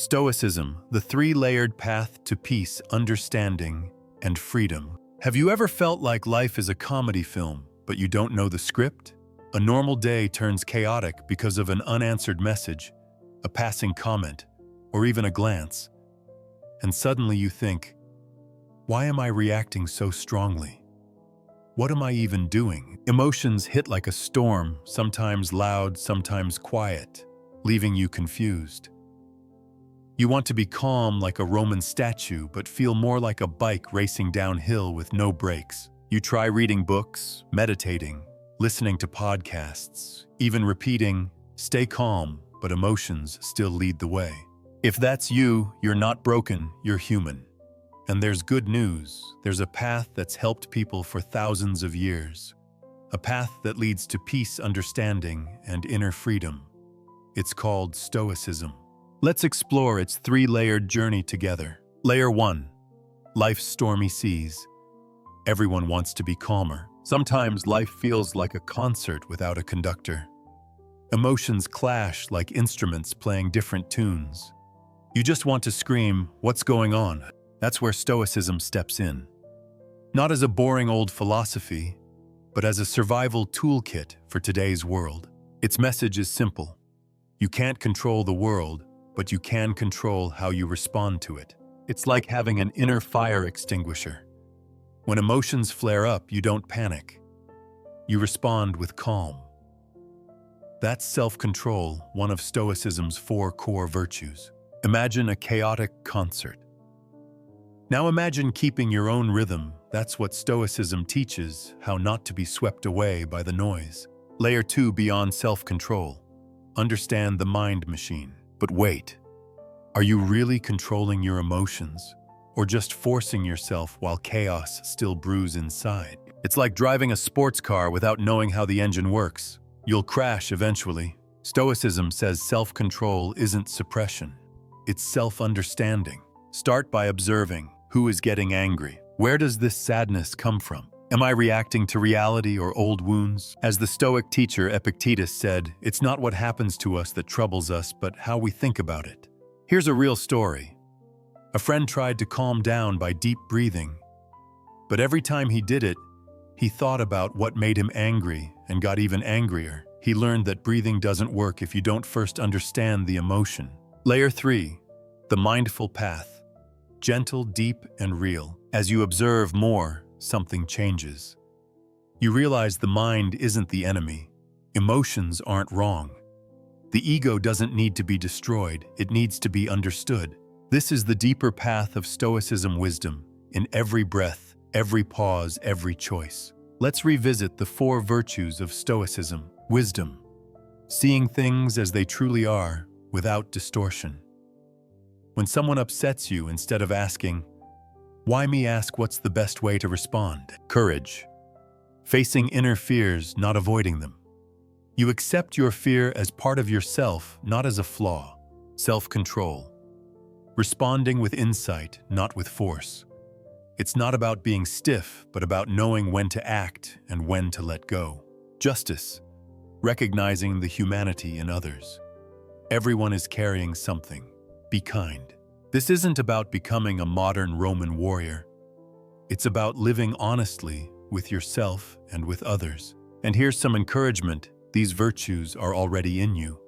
Stoicism, the three-layered path to peace, understanding, and freedom. Have you ever felt like life is a comedy film, but you don't know the script? A normal day turns chaotic because of an unanswered message, a passing comment, or even a glance. And suddenly you think, why am I reacting so strongly? What am I even doing? Emotions hit like a storm, sometimes loud, sometimes quiet, leaving you confused. You want to be calm like a Roman statue, but feel more like a bike racing downhill with no brakes. You try reading books, meditating, listening to podcasts, even repeating, "Stay calm," but emotions still lead the way. If that's you, you're not broken, you're human. And there's good news. There's a path that's helped people for thousands of years. A path that leads to peace, understanding, and inner freedom. It's called Stoicism. Let's explore its three-layered journey together. Layer 1. Life's stormy seas. Everyone wants to be calmer. Sometimes life feels like a concert without a conductor. Emotions clash like instruments playing different tunes. You just want to scream, "What's going on?" That's where Stoicism steps in. Not as a boring old philosophy, but as a survival toolkit for today's world. Its message is simple. You can't control the world, but you can control how you respond to it. It's like having an inner fire extinguisher. When emotions flare up, you don't panic. You respond with calm. That's self-control, one of Stoicism's 4 core virtues. Imagine a chaotic concert. Now imagine keeping your own rhythm. That's what Stoicism teaches, how not to be swept away by the noise. Layer 2, beyond self-control. Understand the mind machine. But wait, are you really controlling your emotions, or just forcing yourself while chaos still brews inside? It's like driving a sports car without knowing how the engine works. You'll crash eventually. Stoicism says self-control isn't suppression. It's self-understanding. Start by observing. Who is getting angry? Where does this sadness come from? Am I reacting to reality or old wounds? As the Stoic teacher Epictetus said, it's not what happens to us that troubles us, but how we think about it. Here's a real story. A friend tried to calm down by deep breathing, but every time he did it, he thought about what made him angry and got even angrier. He learned that breathing doesn't work if you don't first understand the emotion. Layer 3, the mindful path. Gentle, deep, and real. As you observe more, something changes. You realize the mind isn't the enemy. Emotions aren't wrong. The ego doesn't need to be destroyed, it needs to be understood. This is the deeper path of Stoicism wisdom, in every breath, every pause, every choice. Let's revisit the 4 virtues of Stoicism. Wisdom. Seeing things as they truly are, without distortion. When someone upsets you, instead of asking, "Why me?" ask what's the best way to respond. Courage. Facing inner fears, not avoiding them. You accept your fear as part of yourself, not as a flaw. Self-control. Responding with insight, not with force. It's not about being stiff, but about knowing when to act and when to let go. Justice. Recognizing the humanity in others. Everyone is carrying something. Be kind. This isn't about becoming a modern Roman warrior. It's about living honestly with yourself and with others. And here's some encouragement. These virtues are already in you.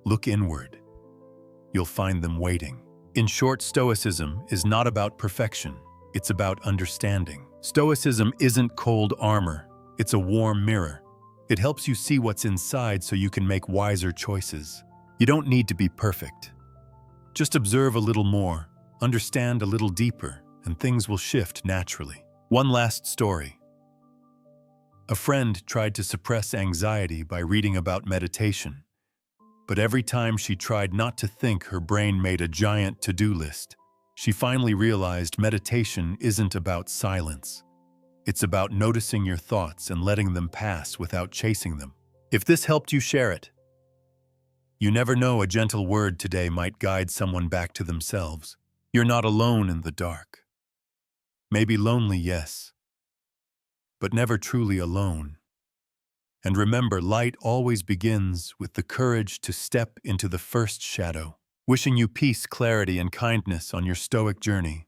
Look inward. You'll find them waiting. In short, Stoicism is not about perfection. It's about understanding. Stoicism isn't cold armor. It's a warm mirror. It helps you see what's inside so you can make wiser choices. You don't need to be perfect. Just observe a little more, understand a little deeper, and things will shift naturally. One last story. A friend tried to suppress anxiety by reading about meditation, but every time she tried not to think, her brain made a giant to-do list. She finally realized meditation isn't about silence. It's about noticing your thoughts and letting them pass without chasing them. If this helped you, share it. You never know, a gentle word today might guide someone back to themselves. You're not alone in the dark. Maybe lonely, yes, but never truly alone. And remember, light always begins with the courage to step into the first shadow. Wishing you peace, clarity, and kindness on your Stoic journey.